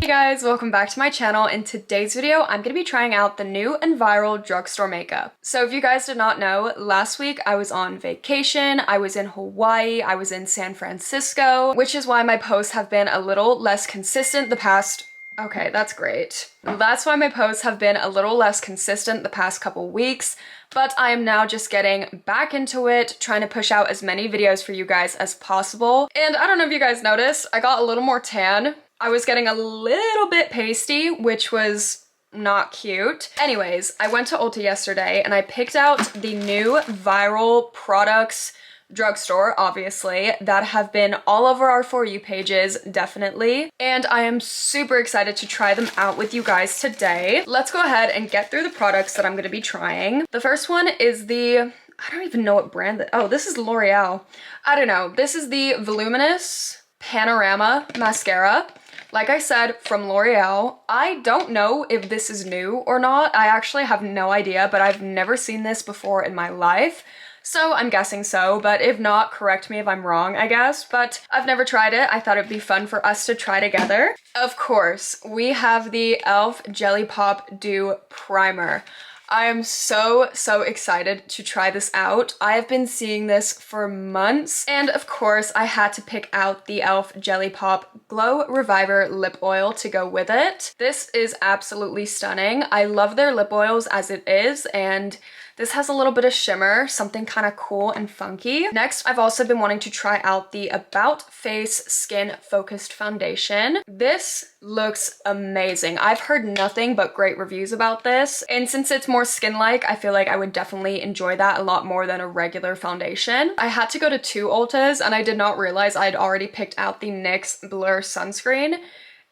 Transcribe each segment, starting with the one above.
guys, welcome back to my channel. In today's video, I'm going to be trying out the new and viral drugstore makeup. So if you guys did not know, last week I was on vacation, I was in Hawaii, I was in San Francisco, which is why my posts have been a little less consistent the past Okay, that's great. That's why my posts have been a little less consistent the past couple weeks, but I am now just getting back into it, trying to push out as many videos for you guys as possible. And I don't know if you guys noticed, I got a little more tan. I was getting a little bit pasty, which was not cute. Anyways, I went to Ulta yesterday and I picked out the new viral products drugstore, obviously, that have been all over our For You pages, definitely. And I am super excited to try them out with you guys today. Let's go ahead and get through the products that I'm going to be trying. The first one is I don't even know what brand oh, this is L'Oreal. I don't know. This is the Voluminous Panorama Mascara. Like I said, from L'Oreal. I don't know if this is new or not. I actually have no idea, but I've never seen this before in my life. So I'm guessing so, but if not, correct me if I'm wrong, I guess. But I've never tried it. I thought it'd be fun for us to try together. Of course, we have the e.l.f. Jelly Pop Dew Primer. I am so excited to try this out. I have been seeing this for months, and of course I had to pick out the e.l.f. Jelly Pop Glow Reviver Lip Oil to go with it. This is absolutely stunning. I love their lip oils as it is, and this has a little bit of shimmer, something kind of cool and funky. Next, I've also been wanting to try out the About Face Skin Focused Foundation. This looks amazing. I've heard nothing but great reviews about this, and since it's more skin-like, I feel like I would definitely enjoy that a lot more than a regular foundation. I had to go to 2 Ultas, and I did not realize I'd already picked out the NYX Blur Sunscreen,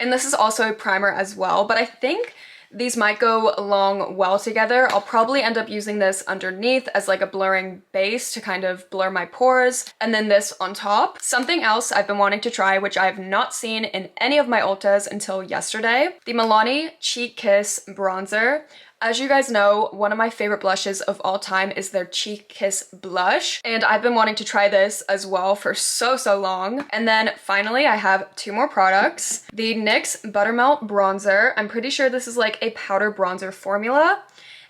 and this is also a primer as well, but I think these might go along well together. I'll probably end up using this underneath as like a blurring base to kind of blur my pores, and then this on top. Something else I've been wanting to try, which I have not seen in any of my Ultas until yesterday, the Milani Cheek Kiss Bronzer. As you guys know, one of my favorite blushes of all time is their Cheek Kiss blush, and I've been wanting to try this as well for so long. And then finally, I have 2 more products. The NYX Buttermelt Bronzer. I'm pretty sure this is like a powder bronzer formula.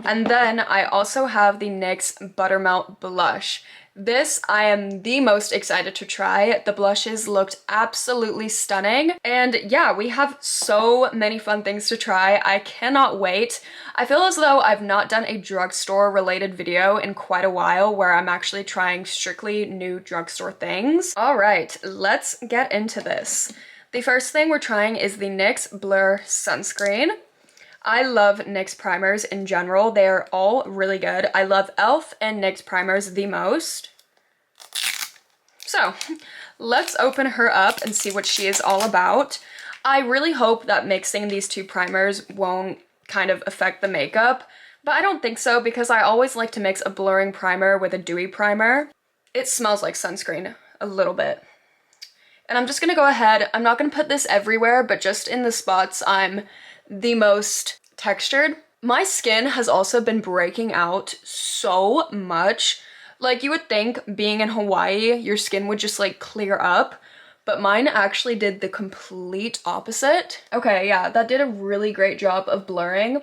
And then I also have the NYX Buttermelt Blush. This I am the most excited to try. The blushes looked absolutely stunning. And yeah, we have so many fun things to try. I cannot wait. I feel as though I've not done a drugstore related video in quite a while where I'm actually trying strictly new drugstore things. All right, let's get into this. The first thing we're trying is the NYX Blur Sunscreen. I love NYX primers in general. They are all really good. I love e.l.f. and NYX primers the most. So let's open her up and see what she is all about. I really hope that mixing these 2 primers won't kind of affect the makeup, but I don't think so because I always like to mix a blurring primer with a dewy primer. It smells like sunscreen a little bit. And I'm just gonna go ahead, I'm not gonna put this everywhere, but just in the spots I'm the most textured. My skin has also been breaking out so much. Like, you would think being in Hawaii, your skin would just like clear up, but mine actually did the complete opposite. Okay, yeah, that did a really great job of blurring.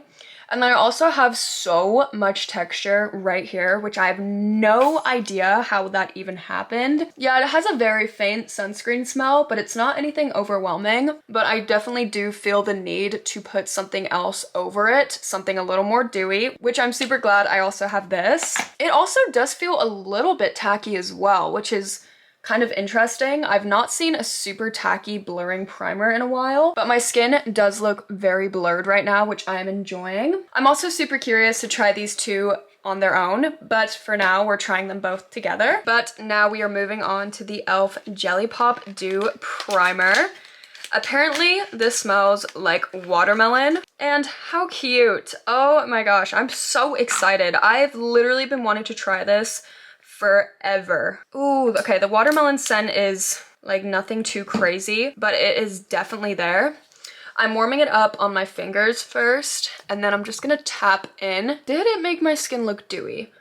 And then I also have so much texture right here, which I have no idea how that even happened. Yeah, it has a very faint sunscreen smell, but it's not anything overwhelming. But I definitely do feel the need to put something else over it, something a little more dewy, which I'm super glad I also have this. It also does feel a little bit tacky as well, which is kind of interesting. I've not seen a super tacky blurring primer in a while, but my skin does look very blurred right now, which I am enjoying. I'm also super curious to try these 2 on their own, but for now we're trying them both together. But now we are moving on to the e.l.f. Jelly Pop Dew Primer. Apparently this smells like watermelon, and how cute. Oh my gosh, I'm so excited. I've literally been wanting to try this forever. Ooh, okay, the watermelon scent is like nothing too crazy, but it is definitely there. I'm warming it up on my fingers first, and then I'm just gonna tap in. Did it make my skin look dewy?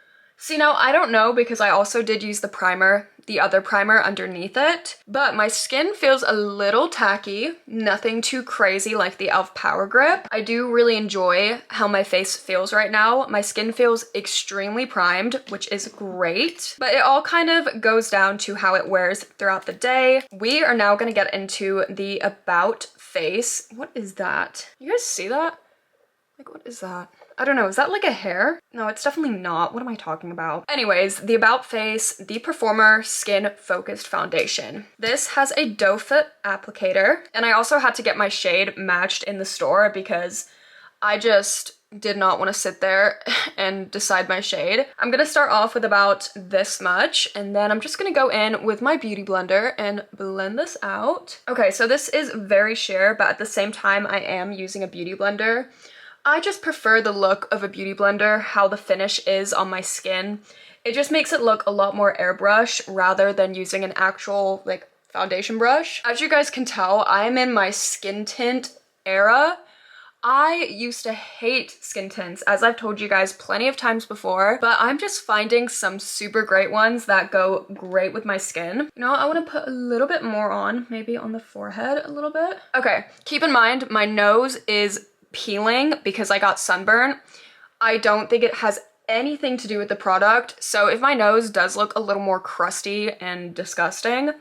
See, now I don't know because I also did use the primer, the other primer underneath it, but my skin feels a little tacky, nothing too crazy like the e.l.f. Power Grip. I do really enjoy how my face feels right now. My skin feels extremely primed, which is great, but it all kind of goes down to how it wears throughout the day. We are now gonna get into the About Face. What is that? You guys see that? Like, what is that? I don't know, is that like a hair? No, it's definitely not. What am I talking about? Anyways, the About Face, the Performer Skin Focused Foundation. This has a doe foot applicator, and I also had to get my shade matched in the store because I just did not want to sit there and decide my shade. I'm gonna start off with about this much, and then I'm just gonna go in with my beauty blender and blend this out. Okay, so this is very sheer, but at the same time, I am using a beauty blender. I just prefer the look of a beauty blender, how the finish is on my skin. It just makes it look a lot more airbrush rather than using an actual like foundation brush. As you guys can tell, I am in my skin tint era. I used to hate skin tints, as I've told you guys plenty of times before, but I'm just finding some super great ones that go great with my skin. You know, I want to put a little bit more on, maybe on the forehead a little bit. Okay, keep in mind my nose is peeling because I got sunburn. I don't think it has anything to do with the product, so if my nose does look a little more crusty and disgusting,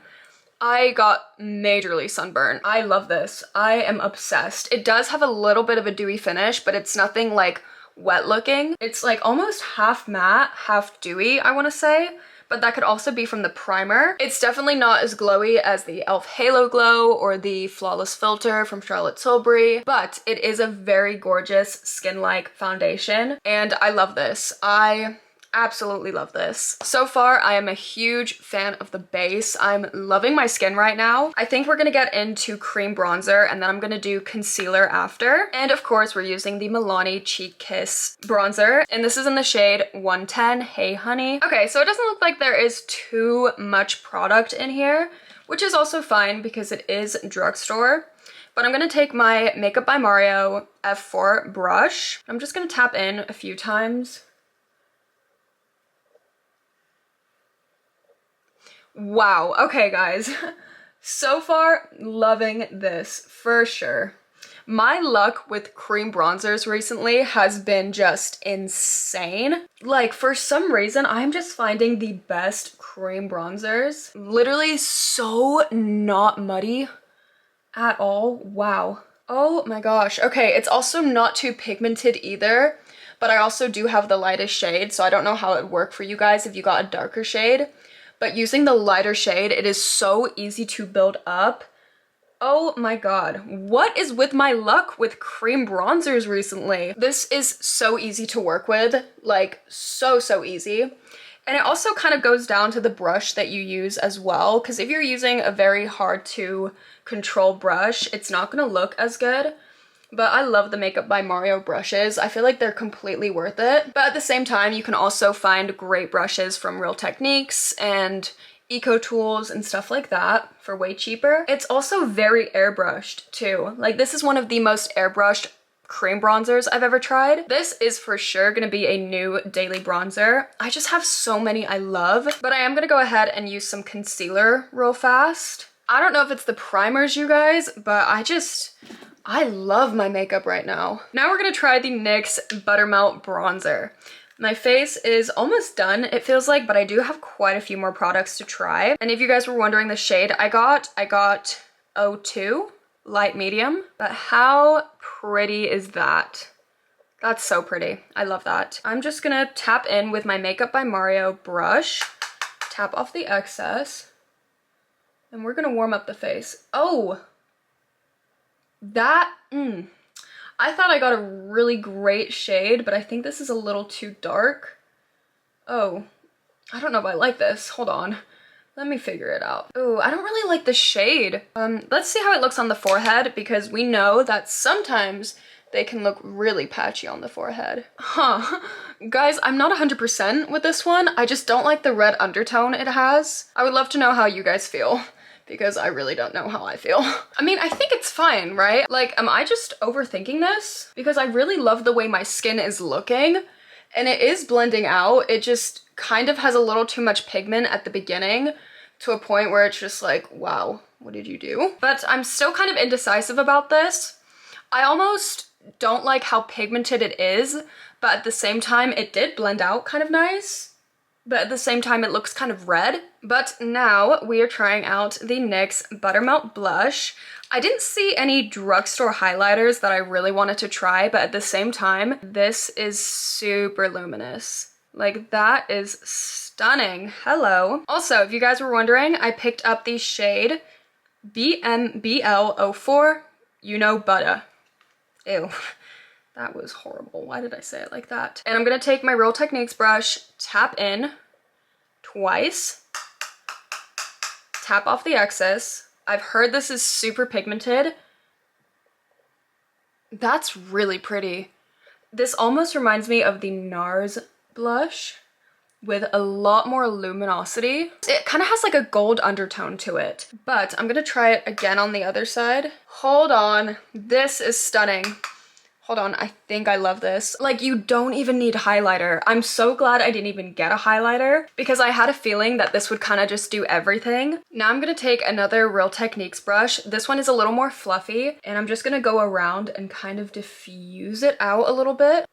I got majorly sunburned. I love this. I am obsessed. It does have a little bit of a dewy finish, but it's nothing like wet looking. It's like almost half matte, half dewy, I want to say. But that could also be from the primer. It's definitely not as glowy as the e.l.f. Halo Glow or the Flawless Filter from Charlotte Tilbury, but it is a very gorgeous skin-like foundation, and I love this. I absolutely love this. So far, I am a huge fan of the base. I'm loving my skin right now. I think we're gonna get into cream bronzer, and then I'm gonna do concealer after. And of course, we're using the Milani Cheek Kiss bronzer, and this is in the shade 110, Hey Honey. Okay, so it doesn't look like there is too much product in here, which is also fine because it is drugstore. But I'm gonna take my Makeup by Mario F4 brush. I'm just gonna tap in a few times. Wow, okay guys, so far loving this for sure. My luck with cream bronzers recently has been just insane. Like, for some reason, I'm just finding the best cream bronzers. Literally so not muddy at all. Wow. Oh my gosh. Okay, it's also not too pigmented either, but I also do have the lightest shade, so I don't know how it would work for you guys if you got a darker shade. But using the lighter shade, it is so easy to build up. Oh my god, what is with my luck with cream bronzers recently? This is so easy to work with, like so easy. And it also kind of goes down to the brush that you use as well, because if you're using a very hard to control brush, it's not gonna look as good. But I love the Makeup by Mario brushes. I feel like they're completely worth it. But at the same time, you can also find great brushes from Real Techniques and Eco Tools and stuff like that for way cheaper. It's also very airbrushed too. Like, this is one of the most airbrushed cream bronzers I've ever tried. This is for sure gonna be a new daily bronzer. I just have so many I love. But I am gonna go ahead and use some concealer real fast. I don't know if it's the primers, you guys, but I love my makeup right now. Now we're gonna try the NYX Buttermelt Bronzer. My face is almost done, it feels like, but I do have quite a few more products to try. And if you guys were wondering the shade I got 02, light medium. But how pretty is that? That's so pretty. I love that. I'm just gonna tap in with my Makeup by Mario brush, tap off the excess, and we're gonna warm up the face. Oh! That, I thought I got a really great shade, but I think this is a little too dark. Oh, I don't know if I like this. Hold on. Let me figure it out. Oh, I don't really like the shade. Let's see how it looks on the forehead, because we know that sometimes they can look really patchy on the forehead. Huh. Guys, I'm not 100% with this one. I just don't like the red undertone it has. I would love to know how you guys feel, because I really don't know how I feel. I mean, I think it's fine, right? Like, am I just overthinking this? Because I really love the way my skin is looking, and it is blending out. It just kind of has a little too much pigment at the beginning to a point where it's just like, wow, what did you do? But I'm still kind of indecisive about this. I almost don't like how pigmented it is, but at the same time, it did blend out kind of nice. But at the same time, it looks kind of red. But now we are trying out the NYX Buttermelt Blush. I didn't see any drugstore highlighters that I really wanted to try, but at the same time, this is super luminous. Like, that is stunning. Hello. Also, if you guys were wondering, I picked up the shade BMBL04, you know, Butter. Ew, that was horrible. Why did I say it like that? And I'm gonna take my Real Techniques brush, tap in twice, tap off the excess. I've heard this is super pigmented. That's really pretty. This almost reminds me of the NARS blush with a lot more luminosity. It kind of has like a gold undertone to it, but I'm gonna try it again on the other side. Hold on, this is stunning. Hold on, I think I love this. Like, you don't even need highlighter. I'm so glad I didn't even get a highlighter because I had a feeling that this would kind of just do everything. Now I'm gonna take another Real Techniques brush. This one is a little more fluffy, and I'm just gonna go around and kind of diffuse it out a little bit.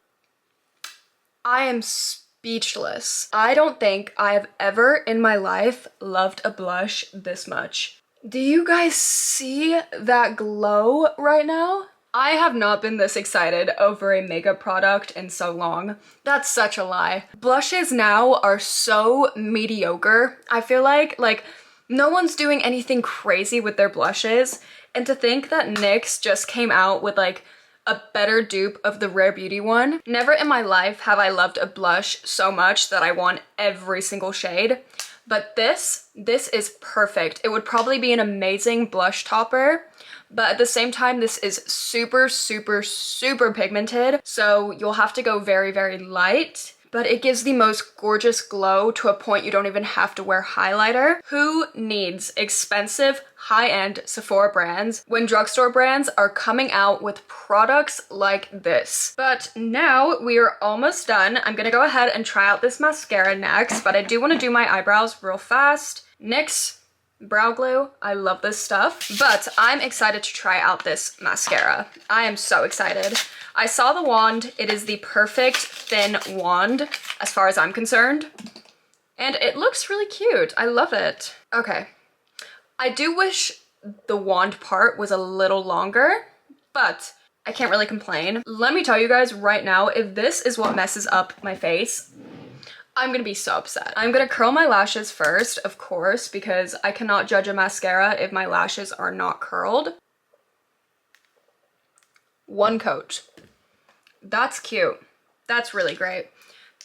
I am speechless. I don't think I have ever in my life loved a blush this much. Do you guys see that glow right now? I have not been this excited over a makeup product in so long. That's such a lie. Blushes now are so mediocre. I feel like no one's doing anything crazy with their blushes. And to think that NYX just came out with like a better dupe of the Rare Beauty one. Never in my life have I loved a blush so much that I want every single shade. But this is perfect. It would probably be an amazing blush topper. But at the same time, this is super, super, super pigmented. So you'll have to go very, very light. But it gives the most gorgeous glow to a point you don't even have to wear highlighter. Who needs expensive, high-end Sephora brands when drugstore brands are coming out with products like this? But now we are almost done. I'm gonna go ahead and try out this mascara next, but I do want to do my eyebrows real fast. NYX brow glue, I love this stuff, but I'm excited to try out this mascara. I am so excited. I saw the wand. It is the perfect thin wand as far as I'm concerned, and it looks really cute. I love it. Okay, I do wish the wand part was a little longer, but I can't really complain. Let me tell you guys right now, if this is what messes up my face, I'm gonna be so upset. I'm gonna curl my lashes first, of course, because I cannot judge a mascara if my lashes are not curled. One coat. That's cute. That's really great.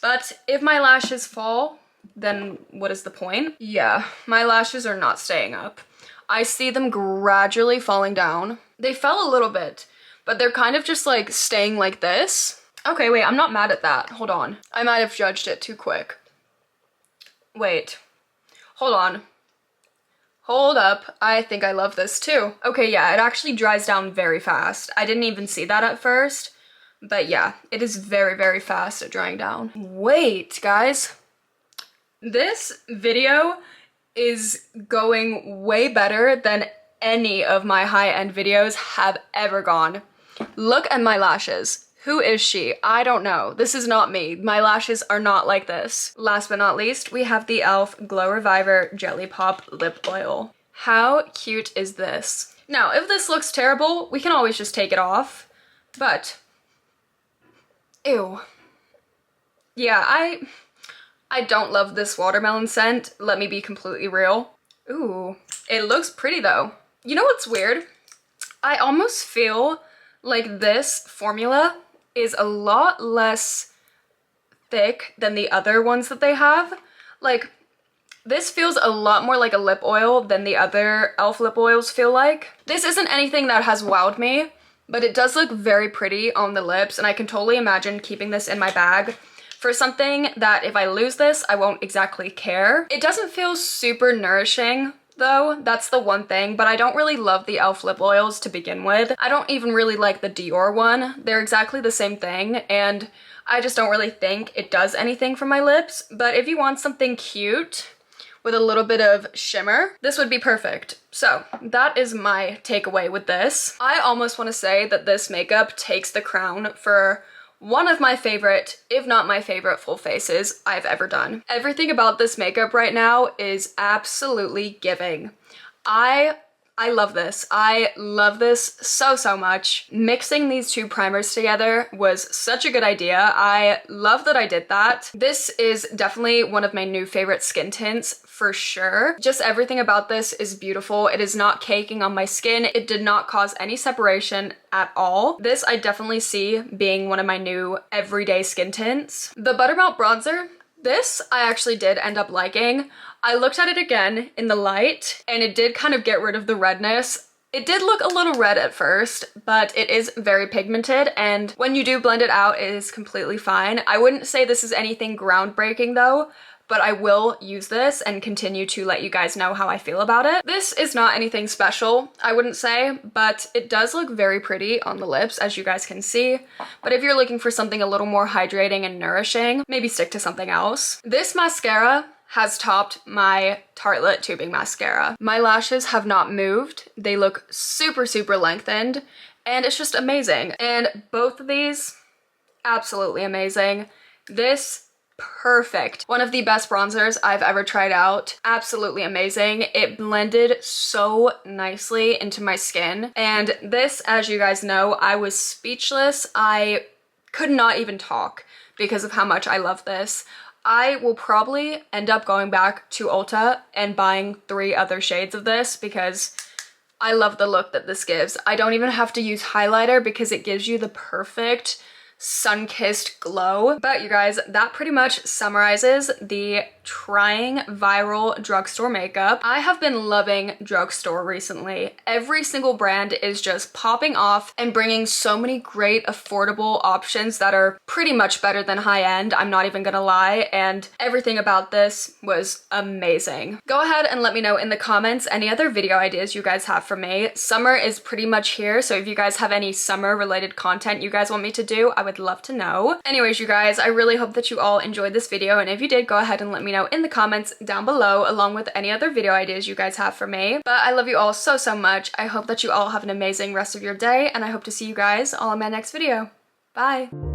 But if my lashes fall, then what is the point? Yeah, my lashes are not staying up. I see them gradually falling down. They fell a little bit, but they're kind of just like staying like this. Okay, wait, I'm not mad at that. Hold on. I might have judged it too quick. Wait. Hold on. Hold up. I think I love this too. Okay, yeah, it actually dries down very fast. I didn't even see that at first, but yeah, it is very, very fast at drying down. Wait, guys. This video is going way better than any of my high-end videos have ever gone. Look at my lashes. Who is she? I don't know. This is not me. My lashes are not like this. Last but not least, we have the e.l.f. Glow Reviver Jelly Pop Lip Oil. How cute is this? Now, if this looks terrible, we can always just take it off, but ew. Yeah, I don't love this watermelon scent. Let me be completely real. Ooh, it looks pretty though. You know what's weird? I almost feel like this formula is a lot less thick than the other ones that they have. Like, this feels a lot more like a lip oil than the other e.l.f. lip oils feel like. This isn't anything that has wowed me, but it does look very pretty on the lips, and I can totally imagine keeping this in my bag for something that if I lose this, I won't exactly care. It doesn't feel super nourishing though. That's the one thing, but I don't really love the e.l.f. lip oils to begin with. I don't even really like the Dior one. They're exactly the same thing, and I just don't really think it does anything for my lips. But if you want something cute with a little bit of shimmer, this would be perfect. So that is my takeaway with this. I almost want to say that this makeup takes the crown for one of my favorite, if not my favorite, full faces I've ever done. Everything about this makeup right now is absolutely giving. I love this. I love this so, so much. Mixing these two primers together was such a good idea. I love that I did that. This is definitely one of my new favorite skin tints for sure. Just everything about this is beautiful. It is not caking on my skin. It did not cause any separation at all. This I definitely see being one of my new everyday skin tints. The Buttermelt bronzer, this I actually did end up liking. I looked at it again in the light and it did kind of get rid of the redness. It did look a little red at first, but it is very pigmented, and when you do blend it out, it is completely fine. I wouldn't say this is anything groundbreaking though, but I will use this and continue to let you guys know how I feel about it. This is not anything special, I wouldn't say, but it does look very pretty on the lips, as you guys can see. But if you're looking for something a little more hydrating and nourishing, maybe stick to something else. This mascara has topped my Tartelette tubing mascara. My lashes have not moved. They look super, super lengthened, and it's just amazing. And both of these, absolutely amazing. This, perfect. One of the best bronzers I've ever tried out. Absolutely amazing. It blended so nicely into my skin. And this, as you guys know, I was speechless. I could not even talk because of how much I love this. I will probably end up going back to Ulta and buying 3 other shades of this because I love the look that this gives. I don't even have to use highlighter because it gives you the perfect sun-kissed glow. But you guys, that pretty much summarizes the trying viral drugstore makeup. I have been loving drugstore recently. Every single brand is just popping off and bringing so many great affordable options that are pretty much better than high-end, I'm not even gonna lie, and everything about this was amazing. Go ahead and let me know in the comments any other video ideas you guys have for me. Summer is pretty much here, so if you guys have any summer related content you guys want me to do, I would love to know. Anyways, you guys, I really hope that you all enjoyed this video, and if you did, go ahead and let me know in the comments down below, along with any other video ideas you guys have for me. But I love you all so, so much. I hope that you all have an amazing rest of your day, and I hope to see you guys all in my next video. Bye!